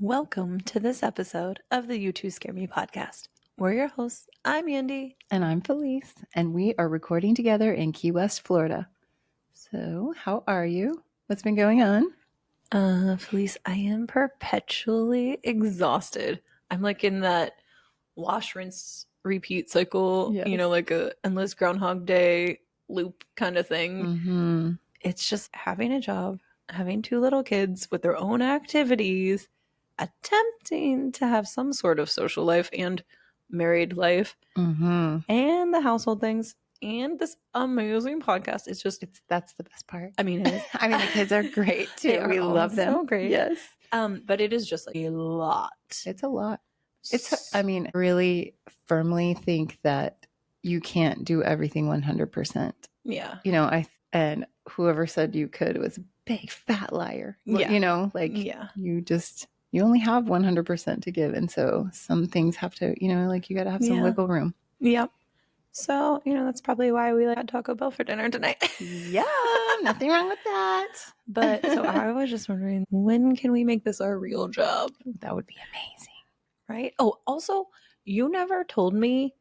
Welcome to this episode of the You Two Scare Me podcast. We're your hosts. I'm Andy. And I'm Felice. And we are recording together in Key West, Florida. So, how are you? What's been going on? Felice, I am perpetually exhausted. I'm like in that wash, rinse, repeat cycle, Yes. like a endless Groundhog Day loop kind of thing. Mm-hmm. It's just having a job, having two little kids with their own activities, attempting to have some sort of social life and married life, Mm-hmm. and the household things, and this amazing podcast. That's the best part. I mean, it is. I mean, the kids are great too. They are we love them. so great. Yes. But it is just like a lot. It's a lot. I really firmly think that you can't do everything 100%. Yeah. And whoever said you could was a big fat liar. Yeah. You only have 100% to give. And so some things have to, you got to have some wiggle room. Yep. So, that's probably why we had Taco Bell for dinner tonight. Yeah, nothing wrong with that. But so I was just wondering, when can we make this our real job? That would be amazing. Right? Oh, also, you never told me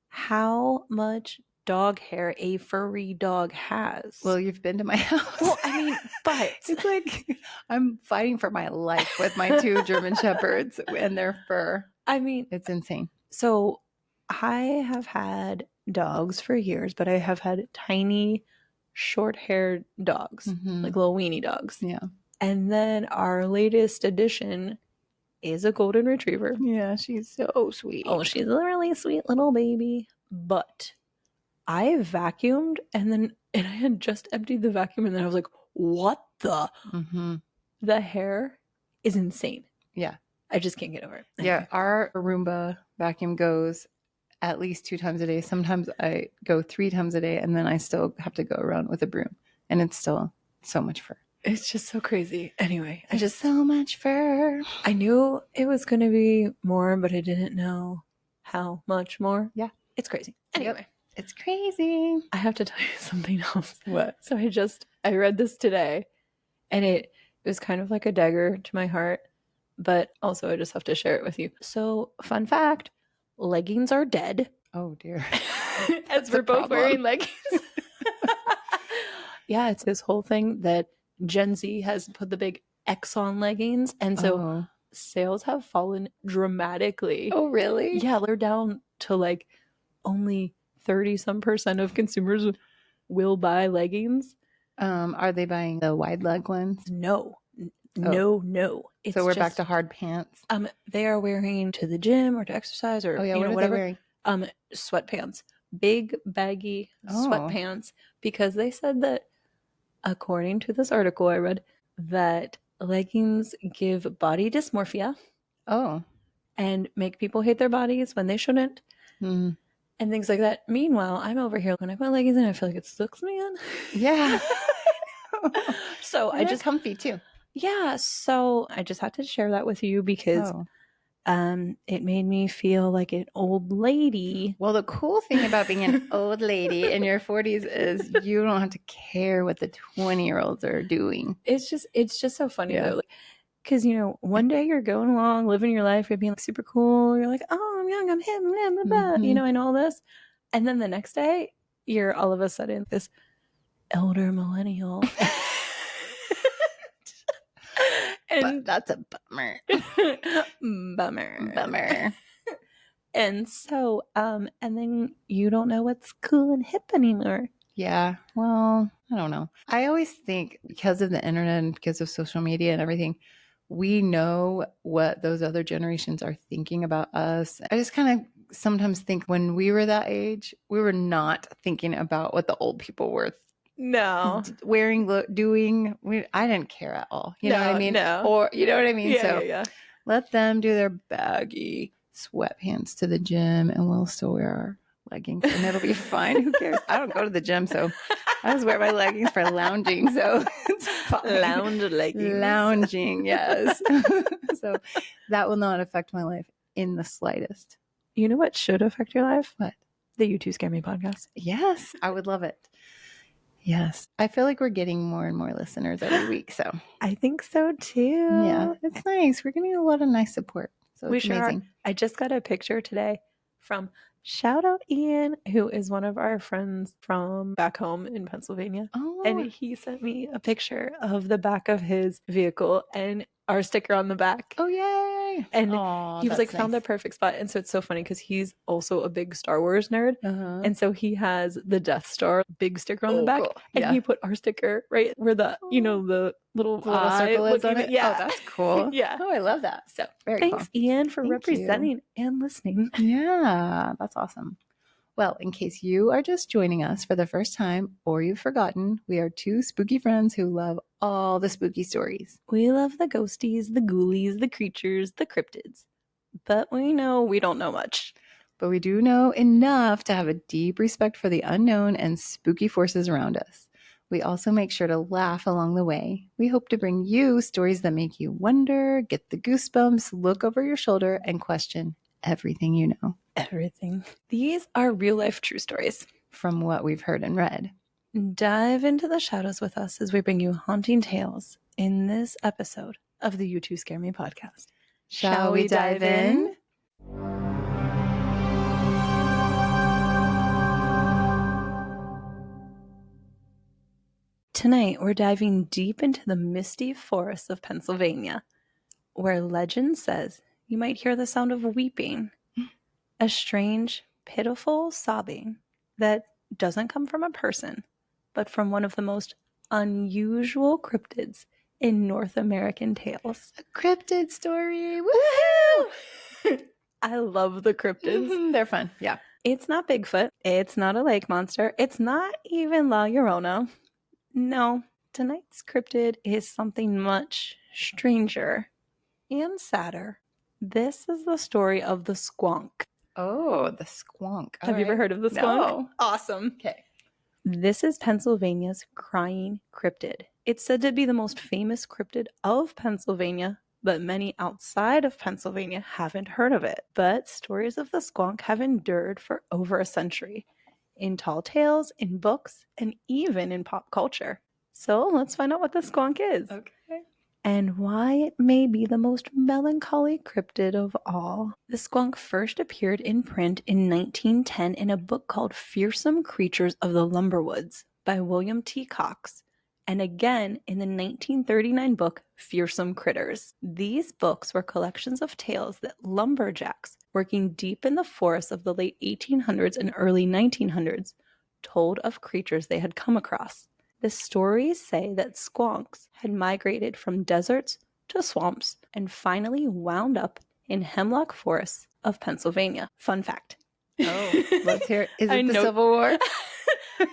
how much dog hair a furry dog has. Well, you've been to my house. Well, I mean, but it's like I'm fighting for my life with my two German Shepherds and their fur. I mean, it's insane. So I have had dogs for years, but I have had tiny, short-haired dogs, like little weenie dogs. Yeah. And then our latest addition is a golden retriever. Yeah, she's so sweet. Oh, she's a really sweet little baby. But I vacuumed and I had just emptied the vacuum, and then I was like, what the? The hair is insane. Yeah. I just can't get over it. Yeah, our Roomba vacuum goes at least 2 times a day. Sometimes I go 3 times a day, and then I still have to go around with a broom. And it's still so much fur. It's just so crazy. Anyway, so much fur. I knew it was going to be more, but I didn't know how much more. Yeah. It's crazy. Anyway. Yep. It's crazy. I have to tell you something else. What? So I read this today, and it was kind of like a dagger to my heart, but also I just have to share it with you. So, fun fact, leggings are dead. Oh, dear. As we're both wearing leggings. Yeah, it's this whole thing that Gen Z has put the big X on leggings, and so sales have fallen dramatically. Oh, really? Yeah, they're down to like only 30% of consumers will buy leggings. Are they buying the wide leg ones? No. So we're back to hard pants. They are wearing to the gym or to exercise or whatever. Sweatpants, big baggy sweatpants, because they said that, according to this article I read, that leggings give body dysmorphia. Oh. And make people hate their bodies when they shouldn't. Mm. And things like that. Meanwhile, I'm over here when I put leggings in, I feel like it sucks me in. Yeah. So I just comfy too. Yeah. So I just had to share that with you because it made me feel like an old lady. Well, the cool thing about being an old lady in your 40s is you don't have to care what the 20-year-olds are doing. It's just so funny though. Because, one day you're going along, living your life, you're being like super cool. You're like, oh, I'm young, I'm hip, blah, blah, blah, and all this. And then the next day, you're all of a sudden this elder millennial. And that's a bummer. Bummer. And so, and then you don't know what's cool and hip anymore. Yeah. Well, I don't know. I always think because of the internet and because of social media and everything, we know what those other generations are thinking about us. I just kind of sometimes think when we were that age, we were not thinking about what the old people were wearing, doing. I didn't care at all. You know what I mean? No. Or, you know what I mean? Yeah. Let them do their baggy sweatpants to the gym, and we'll still wear our leggings, and it'll be fine. Who cares? I don't go to the gym, so I just wear my leggings for lounging, so it's fine. Lounge leggings. Lounging, yes. So that will not affect my life in the slightest. You know what should affect your life? What? The You Two Scare Me podcast. Yes, I would love it. Yes. I feel like we're getting more and more listeners every week. So I think so too. Yeah, it's nice. We're getting a lot of nice support. So it's amazing. Sure. I just got a picture today from shout out Ian, who is one of our friends from back home in Pennsylvania. Oh. And he sent me a picture of the back of his vehicle and our sticker on the back. Oh, yay. And he was like, found the perfect spot. And so it's so funny because he's also a big Star Wars nerd. And so he has the Death Star big sticker on the back. Cool. And he put our sticker right where the, the little circle is on it. Yeah. Oh, that's cool. Yeah. Oh, I love that. So thanks, cool. Ian, for representing and listening. Yeah, that's awesome. Well, in case you are just joining us for the first time or you've forgotten, we are two spooky friends who love all the spooky stories. We love the ghosties, the ghoulies, the creatures, the cryptids. But we know we don't know much. But we do know enough to have a deep respect for the unknown and spooky forces around us. We also make sure to laugh along the way. We hope to bring you stories that make you wonder, get the goosebumps, look over your shoulder, and question everything you know. Everything. These are real-life true stories. From what we've heard and read. Dive into the shadows with us as we bring you haunting tales in this episode of the You Two Scare Me podcast. Shall we dive in? Tonight, we're diving deep into the misty forests of Pennsylvania, where legend says you might hear the sound of weeping, a strange, pitiful sobbing that doesn't come from a person, but from one of the most unusual cryptids in North American tales. A cryptid story! Woohoo! I love the cryptids. They're fun. Yeah. It's not Bigfoot. It's not a lake monster. It's not even La Llorona. No, tonight's cryptid is something much stranger and sadder. This is the story of the Squonk. Oh, the Squonk. Have you ever heard of the Squonk? No. Awesome. Okay. This is Pennsylvania's crying cryptid. It's said to be the most famous cryptid of Pennsylvania, but many outside of Pennsylvania haven't heard of it. But stories of the Squonk have endured for over a century, in tall tales, in books, and even in pop culture. So let's find out what the Squonk is. Okay. And why it may be the most melancholy cryptid of all. The Squonk first appeared in print in 1910 in a book called Fearsome Creatures of the Lumberwoods by William T. Cox, and again in the 1939 book Fearsome Critters. These books were collections of tales that lumberjacks working deep in the forests of the late 1800s and early 1900s told of creatures they had come across. The stories say that squonks had migrated from deserts to swamps and finally wound up in hemlock forests of Pennsylvania. Fun fact. Oh, let's hear it. Is it the Civil War?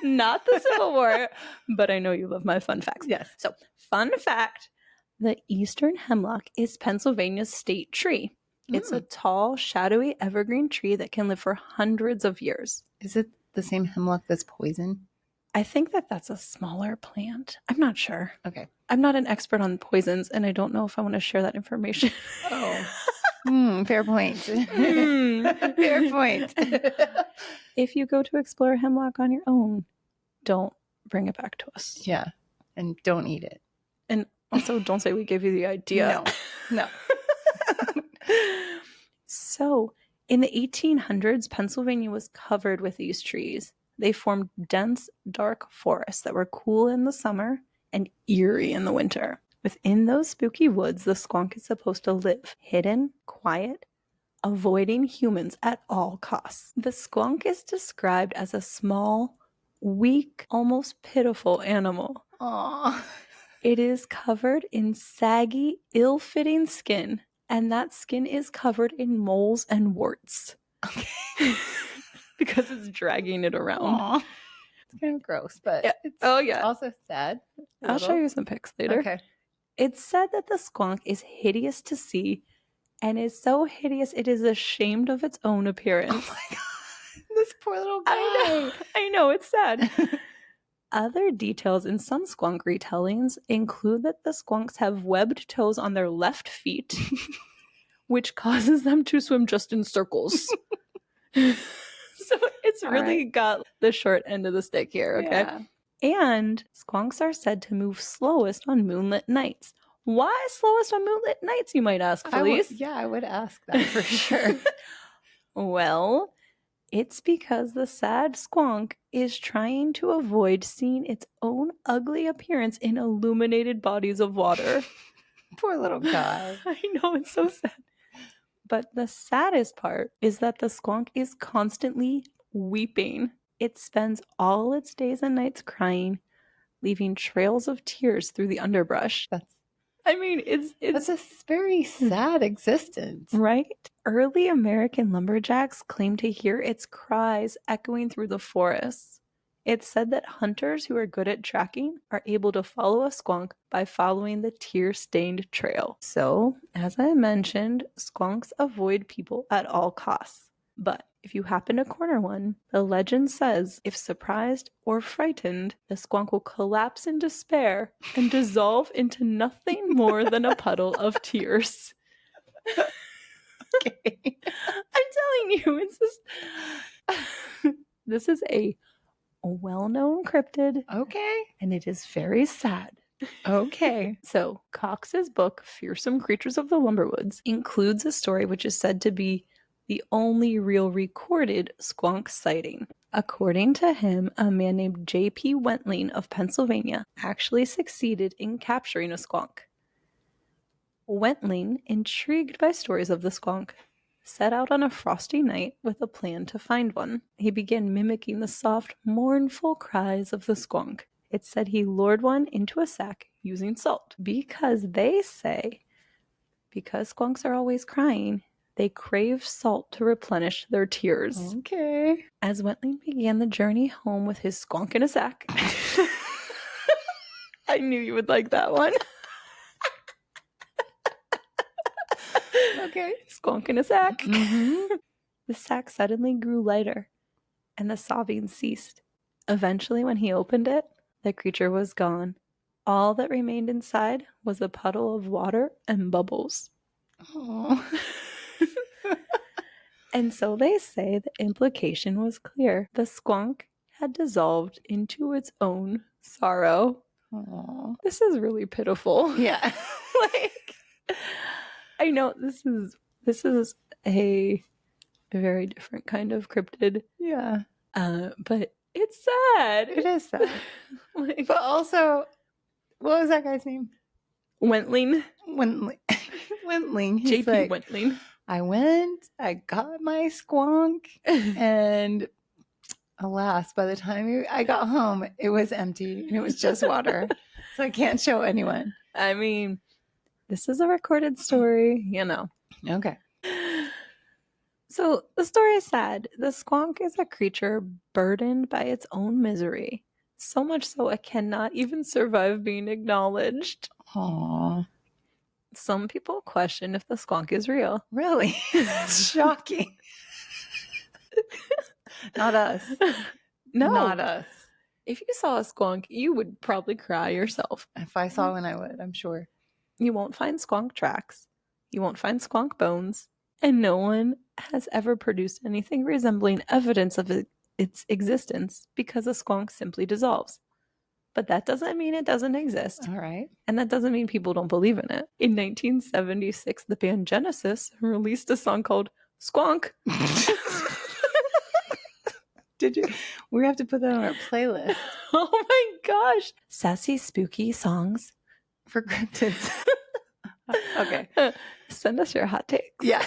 Not the Civil War, but I know you love my fun facts. Yes. So, fun fact, the eastern hemlock is Pennsylvania's state tree. It's a tall, shadowy evergreen tree that can live for hundreds of years. Is it the same hemlock that's poison? I think that that's a smaller plant. I'm not sure. Okay. I'm not an expert on poisons, and I don't know if I want to share that information. Oh. Fair point. Fair point. If you go to explore hemlock on your own, don't bring it back to us. Yeah. And don't eat it. And also don't say we gave you the idea. No. So, in the 1800s, Pennsylvania was covered with these trees. They formed dense, dark forests that were cool in the summer and eerie in the winter. Within those spooky woods, the Squonk is supposed to live, hidden, quiet, avoiding humans at all costs. The Squonk is described as a small, weak, almost pitiful animal. Aww. It is covered in saggy, ill-fitting skin, and that skin is covered in moles and warts. Okay. Because it's dragging it around. Aww. It's kind of gross, but it's also sad. I'll show you some pics later. Okay. It's said that the Squonk is hideous to see and is so hideous it is ashamed of its own appearance. Oh my god. This poor little guy. I know, it's sad. Other details in some Squonk retellings include that the Squonks have webbed toes on their left feet, which causes them to swim just in circles. So it's really got the short end of the stick here, okay? Yeah. And squonks are said to move slowest on moonlit nights. Why slowest on moonlit nights, you might ask, Felice? I would ask that for sure. Well, it's because the sad squonk is trying to avoid seeing its own ugly appearance in illuminated bodies of water. Poor little guy. I know, it's so sad. But the saddest part is that the squonk is constantly weeping. It spends all its days and nights crying, leaving trails of tears through the underbrush. It's a very sad existence. Right? Early American lumberjacks claimed to hear its cries echoing through the forests. It's said that hunters who are good at tracking are able to follow a squonk by following the tear-stained trail. So, as I mentioned, squonks avoid people at all costs. But if you happen to corner one, the legend says if surprised or frightened, the squonk will collapse in despair and dissolve into nothing more than a puddle of tears. Okay. I'm telling you, it's just... This is a well-known cryptid. Okay. And it is very sad. Okay. So, Cox's book, Fearsome Creatures of the Lumberwoods, includes a story which is said to be the only real recorded squonk sighting. According to him, a man named J.P. Wentling of Pennsylvania actually succeeded in capturing a squonk. Wentling, intrigued by stories of the squonk, set out on a frosty night with a plan to find one. He began mimicking the soft, mournful cries of the squonk. It said he lured one into a sack using salt, because they say, because squonks are always crying, they crave salt to replenish their tears. Okay. As Wentling began the journey home with his squonk in a sack, I knew you would like that one. Okay. Squonk in a sack. Mm-hmm. The sack suddenly grew lighter, and the sobbing ceased. Eventually, when he opened it, the creature was gone. All that remained inside was a puddle of water and bubbles. Oh. And so they say the implication was clear. The squonk had dissolved into its own sorrow. Aww. This is really pitiful. Yeah. I know this is a very different kind of cryptid. Yeah. But it's sad. It is sad. But also, what was that guy's name? Wentling. Wentling. He's JP Wentling. I went, I got my squonk, and alas, by the time I got home, it was empty and it was just water. So I can't show anyone. I mean, this is a recorded story, you know. Okay. So the story is sad. The squonk is a creature burdened by its own misery. So much so it cannot even survive being acknowledged. Aww. Some people question if the squonk is real. Really? Shocking. Not us. No. Not us. If you saw a squonk, you would probably cry yourself. If I saw one, I would, I'm sure. You won't find squonk tracks. You won't find squonk bones. And no one has ever produced anything resembling evidence of its existence because a squonk simply dissolves. But that doesn't mean it doesn't exist. All right. And that doesn't mean people don't believe in it. In 1976, the band Genesis released a song called Squonk. Did you? We have to put that on our playlist. Oh my gosh. Sassy, spooky songs for cryptids. Okay. Send us your hot takes. Yeah.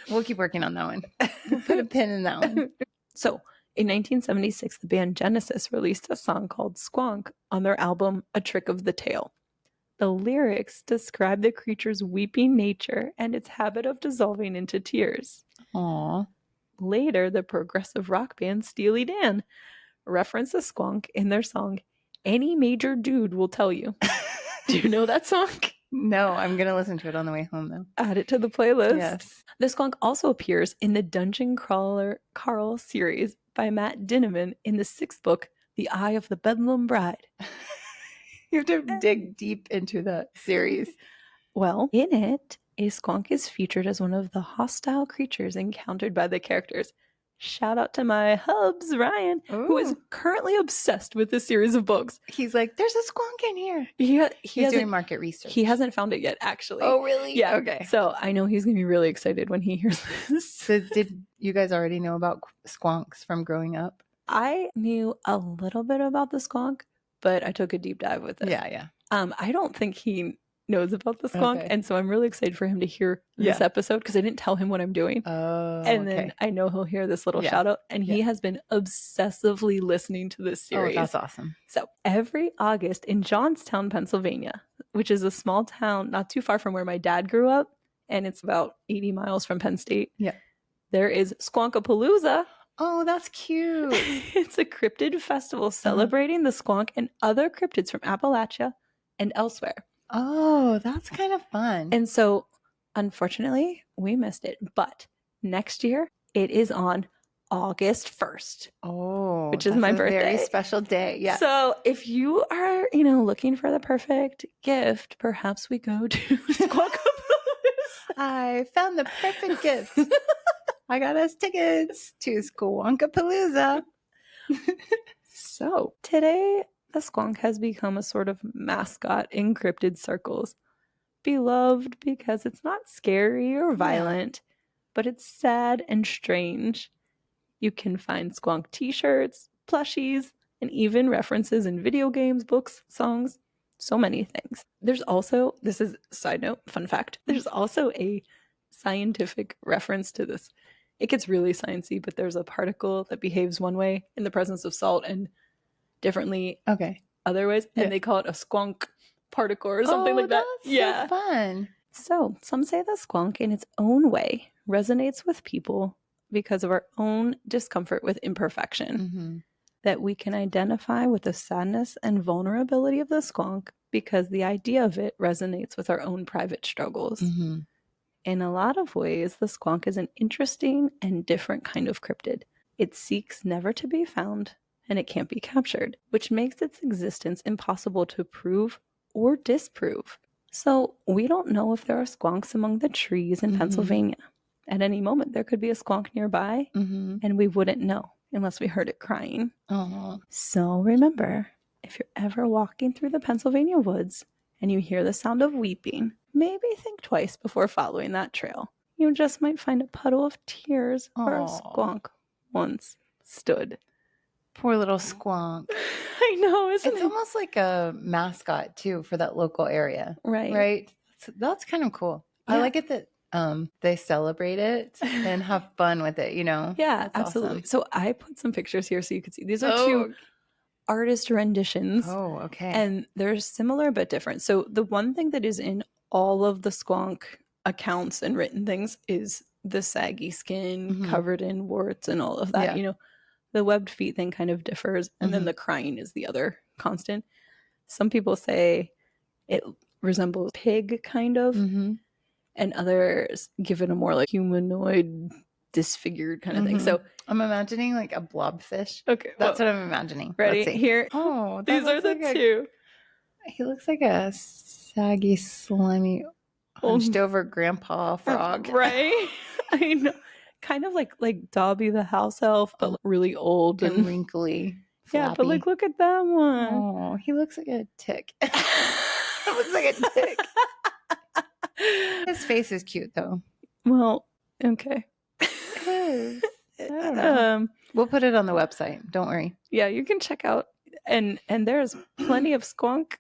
We'll keep working on that one. We'll put a pin in that one. So, in 1976, the band Genesis released a song called Squonk on their album A Trick of the Tail. The lyrics describe the creature's weeping nature and its habit of dissolving into tears. Aww. Later, the progressive rock band Steely Dan referenced the squonk in their song, Any Major Dude Will Tell You. Do you know that song? No, I'm going to listen to it on the way home, though. Add it to the playlist. Yes. The squonk also appears in the Dungeon Crawler Carl series by Matt Dinniman in the 6th book, The Eye of the Bedlam Bride. You have to dig deep into the series. Well, in it, a squonk is featured as one of the hostile creatures encountered by the characters. Shout out to my hubs, Ryan, who is currently obsessed with this series of books. He's like, there's a squonk in here. He's doing market research. He hasn't found it yet, actually. Oh, really? Yeah. Okay. So I know he's going to be really excited when he hears this. So did you guys already know about squonks from growing up? I knew a little bit about the squonk, but I took a deep dive with this. Yeah. I don't think he knows about the squonk, Okay. and so I'm really excited for him to hear this episode because I didn't tell him what I'm doing. Oh, and then I know he'll hear this little shout out, and he has been obsessively listening to this series. Oh, that's awesome. So every August in Johnstown, Pennsylvania, which is a small town not too far from where my dad grew up, and it's about 80 miles from Penn State. Yeah. There is Squonkapalooza. Oh, that's cute. It's a cryptid festival celebrating the squonk and other cryptids from Appalachia and elsewhere. Oh, that's kind of fun. And so, unfortunately, we missed it. But next year, it is on August 1st. Oh, which is my birthday. Very special day. Yeah. So if you are, looking for the perfect gift, perhaps we go to Squonkapalooza. I found the perfect gift. I got us tickets to Squonkapalooza. So today, the squonk has become a sort of mascot in cryptid circles. Beloved because it's not scary or violent, but it's sad and strange. You can find squonk t-shirts, plushies, and even references in video games, books, songs, so many things. There's also, this is a side note, fun fact, there's also a scientific reference to this. It gets really sciencey, but there's a particle that behaves one way in the presence of salt and differently other ways, and they call it a squonk particle or something like that. That's so fun. So some say the squonk in its own way resonates with people because of our own discomfort with imperfection. That we can identify with the sadness and vulnerability of the squonk because the idea of it resonates with our own private struggles. In a lot of ways, the squonk is an interesting and different kind of cryptid. It seeks never to be found, and it can't be captured, which makes its existence impossible to prove or disprove. So we don't know if there are squonks among the trees in Pennsylvania. At any moment, there could be a squonk nearby, and we wouldn't know unless we heard it crying. So remember, if you're ever walking through the Pennsylvania woods and you hear the sound of weeping, maybe think twice before following that trail. You just might find a puddle of tears where a squonk once stood. Poor little squonk. I know, isn't it? It's almost like a mascot, too, for that local area. Right? That's kind of cool. I like it that they celebrate it and have fun with it, Yeah, that's absolutely. Awesome. So I put some pictures here so you could see. These are two artist renditions. Oh, okay. And they're similar but different. So the one thing that is in all of the squonk accounts and written things is the saggy skin covered in warts and all of that. The webbed feet thing kind of differs. And then the crying is the other constant. Some people say it resembles pig kind of. And others give it a more like humanoid, disfigured kind of thing. So I'm imagining like a blobfish. Okay. That's what I'm imagining. Ready? Here. Oh, these are the two. He looks like a saggy, slimy, hunched over grandpa frog. Right? I know. Kind of like Dobby the house elf, but really old and wrinkly. Yeah, but look at that one. Oh, he looks like a tick. It looks like a tick. His face is cute though. Well, okay. I don't know. We'll put it on the website. Don't worry. Yeah, you can check out and there's plenty of squonk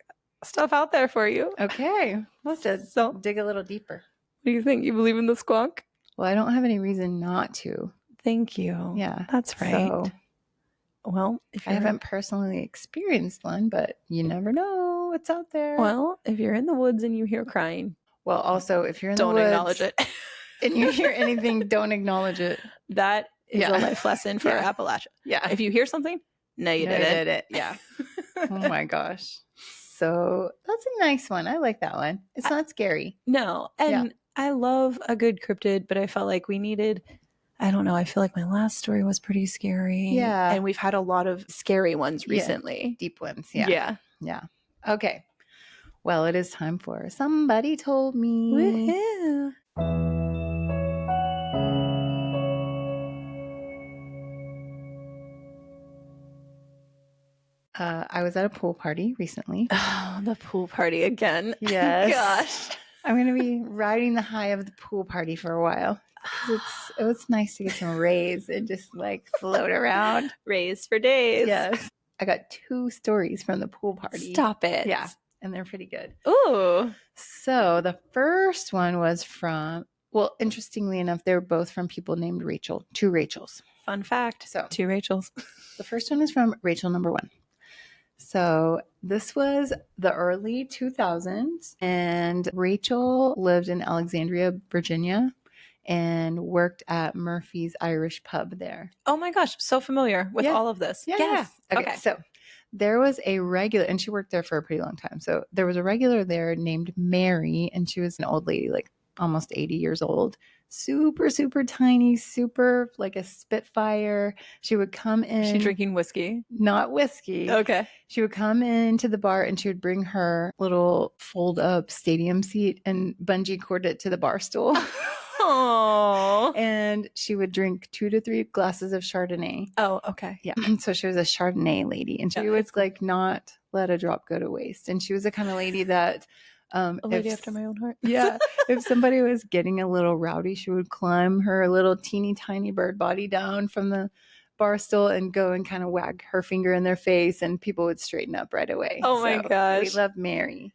stuff out there for you. Okay. We'll have to dig a little deeper. What do you think? You believe in the squonk? Well, I don't have any reason not to. Thank you. Yeah. That's right. So, well, if I haven't personally experienced one, but you never know what's out there. Well, if you're in the woods and you hear crying. Well, also, if you're in the woods. Don't acknowledge it. And you hear anything, don't acknhe it. That is a life lesson for Appalachia. Yeah. If you hear something, no, you did it. Yeah. Oh my gosh. So that's a nice one. I like that one. It's not scary. No. And I love a good cryptid, but I felt like we needed, I don't know, I feel like my last story was pretty scary. Yeah. And we've had a lot of scary ones recently. Yeah. Deep ones. Yeah. Okay. Well, it is time for Somebody Told Me. Woohoo. I was at a pool party recently. Oh, the pool party again. Yes. Gosh. I'm going to be riding the high of the pool party for a while. Because it was nice to get some rays and just like float around. Rays for days. Yes. I got 2 stories from the pool party. Stop it. Yeah. And they're pretty good. Ooh. So the first one was from, well, interestingly enough, they were both from people named Rachel. 2 Rachels. Fun fact. So 2 Rachels. The first one is from Rachel number 1. So this was the early 2000s, and Rachel lived in Alexandria, Virginia, and worked at Murphy's Irish Pub there. Oh my gosh, so familiar with all of this. Yeah, yes. Yeah. Okay, so there was a regular, and she worked there for a pretty long time. So there was a regular there named Mary, and she was an old lady, like almost 80 years old. Super, super tiny, super like a Spitfire. She would come in. Is she drinking whiskey? Not whiskey. Okay. She would come into the bar and she would bring her little fold up stadium seat and bungee cord it to the bar stool. Aww. And she would drink 2 to 3 glasses of Chardonnay. Oh, okay. Yeah. So she was a Chardonnay lady, and she would like not let a drop go to waste. And she was the kind of lady that a lady after my own heart. Yeah. If somebody was getting a little rowdy, she would climb her little teeny tiny bird body down from the bar stool and go and kind of wag her finger in their face, and people would straighten up right away. Oh my gosh. We love Mary.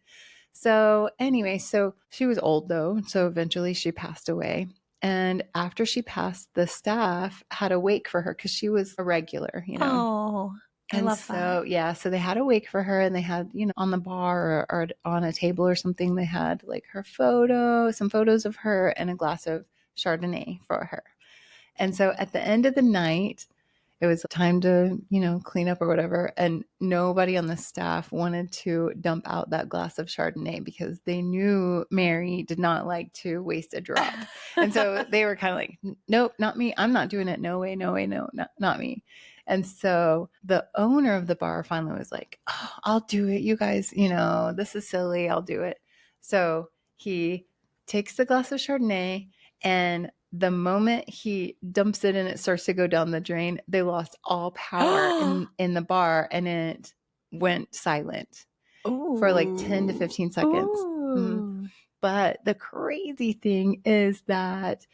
So anyway, so she was old though. So eventually she passed away. And after she passed, the staff had a wake for her because she was a regular, you know. Oh. I love that. Yeah, so they had a wake for her, and they had, you know, on the bar or on a table or something, they had like her photo, some photos of her, and a glass of Chardonnay for her. And so at the end of the night, it was time to, you know, clean up or whatever. And nobody on the staff wanted to dump out that glass of Chardonnay because they knew Mary did not like to waste a drop. And so they were kind of like, nope, not me. I'm not doing it. No way, no, not me. And so the owner of the bar finally was like, oh, I'll do it. You guys, you know, this is silly. I'll do it. So he takes the glass of Chardonnay, and the moment he dumps it and it starts to go down the drain, they lost all power in the bar, and it went silent for like 10 to 15 seconds. Mm-hmm. But the crazy thing is that,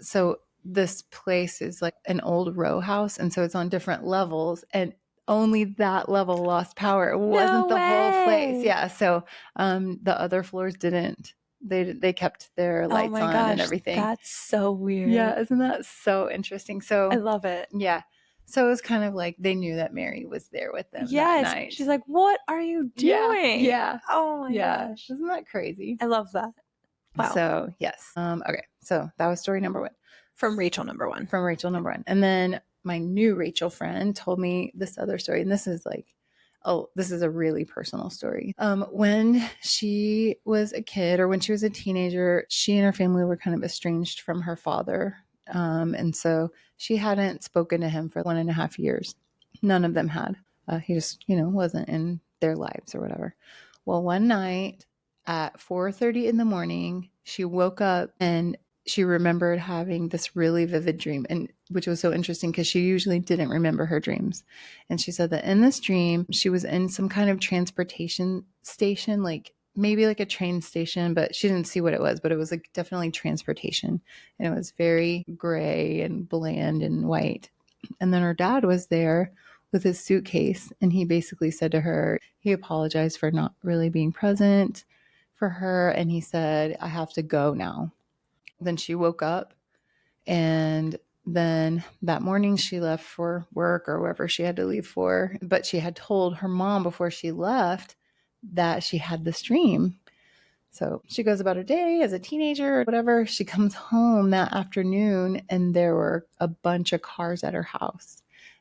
so this place is like an old row house, and so it's on different levels, and only that level lost power. It wasn't the whole place. Yeah. So the other floors didn't. They kept their lights on and everything. That's so weird. Yeah, isn't that so interesting? So I love it. Yeah. So it was kind of like they knew that Mary was there with them that night. She's like, what are you doing? Yeah. Oh my gosh. Isn't that crazy? I love that. Wow. So yes. Okay. So that was story number 1. From Rachel number 1. From Rachel number 1. And then my new Rachel friend told me this other story. And this is like, this is a really personal story. When she was a kid, or when she was a teenager, she and her family were kind of estranged from her father. And so she hadn't spoken to him for 1.5 years. None of them had. He just, you know, wasn't in their lives or whatever. Well, one night at 4:30 in the morning, she woke up and she remembered having this really vivid dream, and which was so interesting because she usually didn't remember her dreams. And she said that in this dream, she was in some kind of transportation station, like maybe like a train station, but she didn't see what it was, but it was like definitely transportation. And it was very gray and bland and white. And then her dad was there with his suitcase, and he basically said to her, he apologized for not really being present for her. And he said, I have to go now. Then she woke up, and then that morning she left for work or wherever she had to leave for. But she had told her mom before she left that she had this dream. So she goes about her day as a teenager or whatever. She comes home that afternoon, and there were a bunch of cars at her house.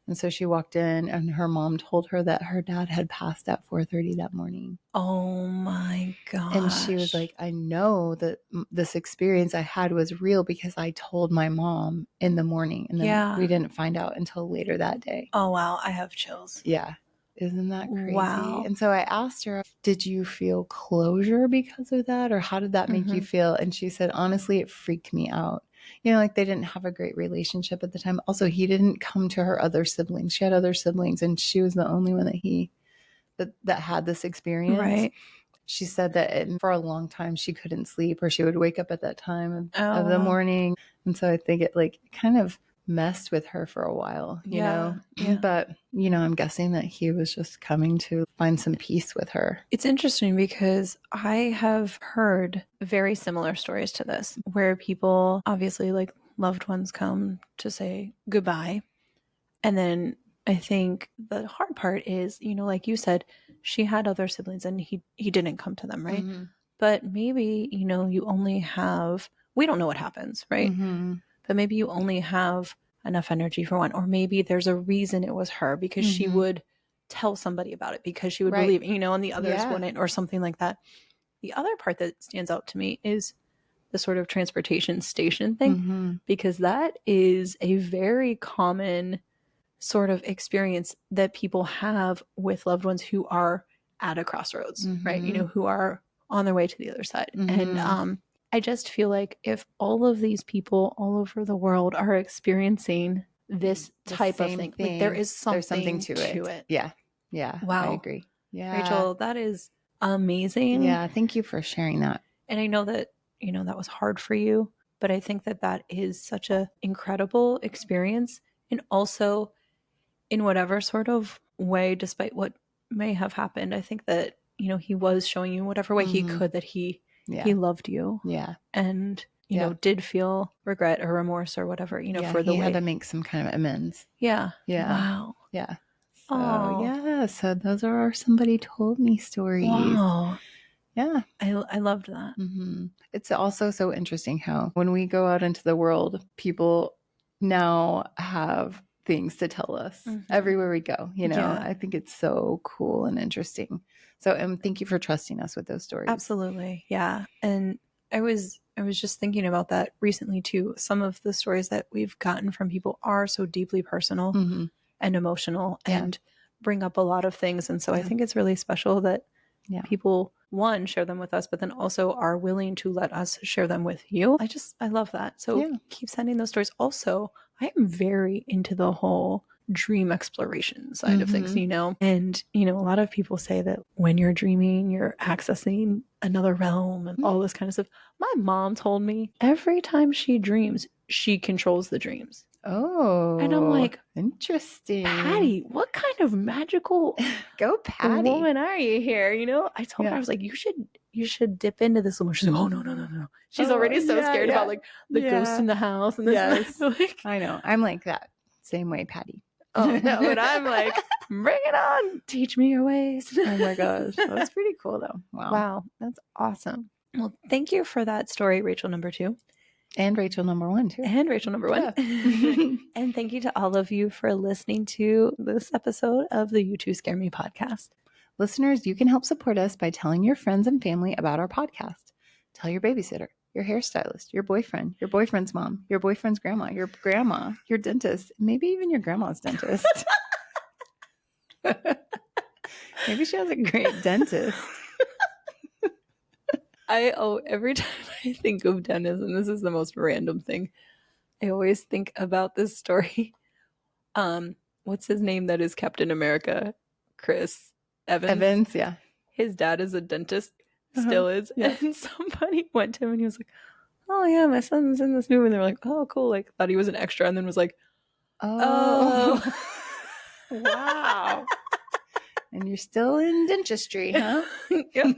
And so she walked in, and her mom told her that her dad had passed at 4:30 that morning. Oh my gosh. And she was like, I know that this experience I had was real because I told my mom in the morning. And then we didn't find out until later that day. Oh, wow. I have chills. Yeah. Isn't that crazy? Wow. And so I asked her, did you feel closure because of that? Or how did that make you feel? And she said, honestly, it freaked me out. like they didn't have a great relationship at the time. Also, he didn't come to her other siblings. She had other siblings, and she was the only one that had this experience. Right. She said that for a long time she couldn't sleep, or she would wake up at that time of the morning. And so I think it kind of messed with her for a while, you know? Yeah. But, I'm guessing that he was just coming to find some peace with her. It's interesting because I have heard very similar stories to this, where people, obviously, like loved ones come to say goodbye. And then I think the hard part is, like you said, she had other siblings and he didn't come to them, right? Mm-hmm. But maybe, you only have, we don't know what happens, right? Mm-hmm. But maybe you only have enough energy for one, or maybe there's a reason it was her, because she would tell somebody about it, because she would believe, and the others wouldn't, or something like that. The other part that stands out to me is the sort of transportation station thing, because that is a very common sort of experience that people have with loved ones who are at a crossroads, right? Who are on their way to the other side. And I just feel like if all of these people all over the world are experiencing this type of thing, like there's something to it. Yeah. Wow. I agree. Yeah. Rachel, that is amazing. Yeah. Thank you for sharing that. And I know that, that was hard for you, but I think that is such an incredible experience. And also, in whatever sort of way, despite what may have happened, I think that, he was showing you in whatever way he could that he loved you. Yeah. And, did feel regret or remorse or whatever, for the way. He had to make some kind of amends. Yeah. Yeah. Wow. Yeah. So, so those are our somebody told me stories. Wow. Yeah. I loved that. Mm-hmm. It's also so interesting how when we go out into the world, people now have things to tell us everywhere we go. I think it's so cool and interesting. So, thank you for trusting us with those stories. Absolutely. Yeah. And I was just thinking about that recently too. Some of the stories that we've gotten from people are so deeply personal and emotional and bring up a lot of things. And so I think it's really special that people, one, share them with us, but then also are willing to let us share them with you. I love that. So keep sending those stories. Also, I am very into the whole dream exploration side of things, and, a lot of people say that when you're dreaming, you're accessing another realm and all this kind of stuff. My mom told me every time she dreams, she controls the dreams. Oh, and I'm like, interesting. Patty, what kind of magical go Patty woman are you here? I told her, I was like, you should dip into this a little. She's like, oh no. She's already so scared about like the ghosts in the house and this. Like, I know. I'm like that same way, Patty. Oh no, and I'm like, bring it on. Teach me your ways. Oh my gosh. That's pretty cool though. Wow. That's awesome. Well, thank you for that story, Rachel number 2. And Rachel number 1 too. And Rachel number 1. Yeah. And thank you to all of you for listening to this episode of the You Two Scare Me podcast. Listeners, you can help support us by telling your friends and family about our podcast. Tell your babysitter, your hairstylist, your boyfriend, your boyfriend's mom, your boyfriend's grandma, your dentist, maybe even your grandma's dentist. Maybe she has a great dentist. Every time I think of Dennis, and this is the most random thing, I always think about this story. What's his name that is Captain America? Chris Evans, yeah. His dad is a dentist, still is. Yeah. And somebody went to him and he was like, oh yeah, my son's in this movie. And they're like, oh cool. Like, thought he was an extra, and then was like, oh. Wow. And you're still in dentistry, huh? Yeah.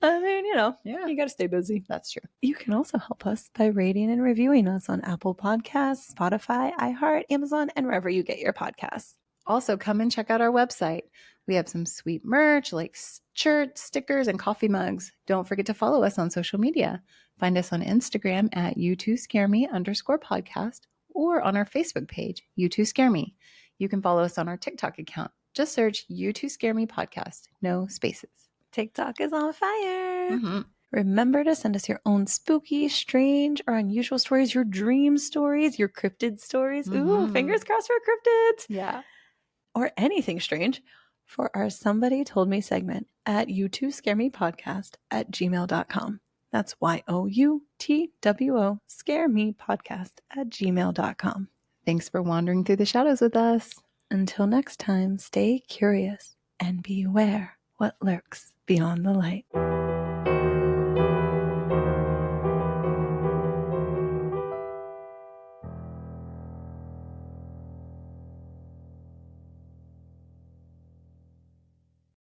I mean, you got to stay busy. That's true. You can also help us by rating and reviewing us on Apple Podcasts, Spotify, iHeart, Amazon, and wherever you get your podcasts. Also, come and check out our website. We have some sweet merch like shirts, stickers, and coffee mugs. Don't forget to follow us on social media. Find us on Instagram at you2scareme_podcast or on our Facebook page, You Two Scare Me. You can follow us on our TikTok account. Just search You Two Scare Me podcast. No spaces. TikTok is on fire. Remember to send us your own spooky, strange, or unusual stories, your dream stories, your cryptid stories. Ooh, fingers crossed for cryptids. Yeah. Or anything strange for our Somebody Told Me segment at you2scaremepodcast@gmail.com. That's YOUTWO, scare me podcast @gmail.com. Thanks for wandering through the shadows with us. Until next time, stay curious and beware what lurks beyond the light.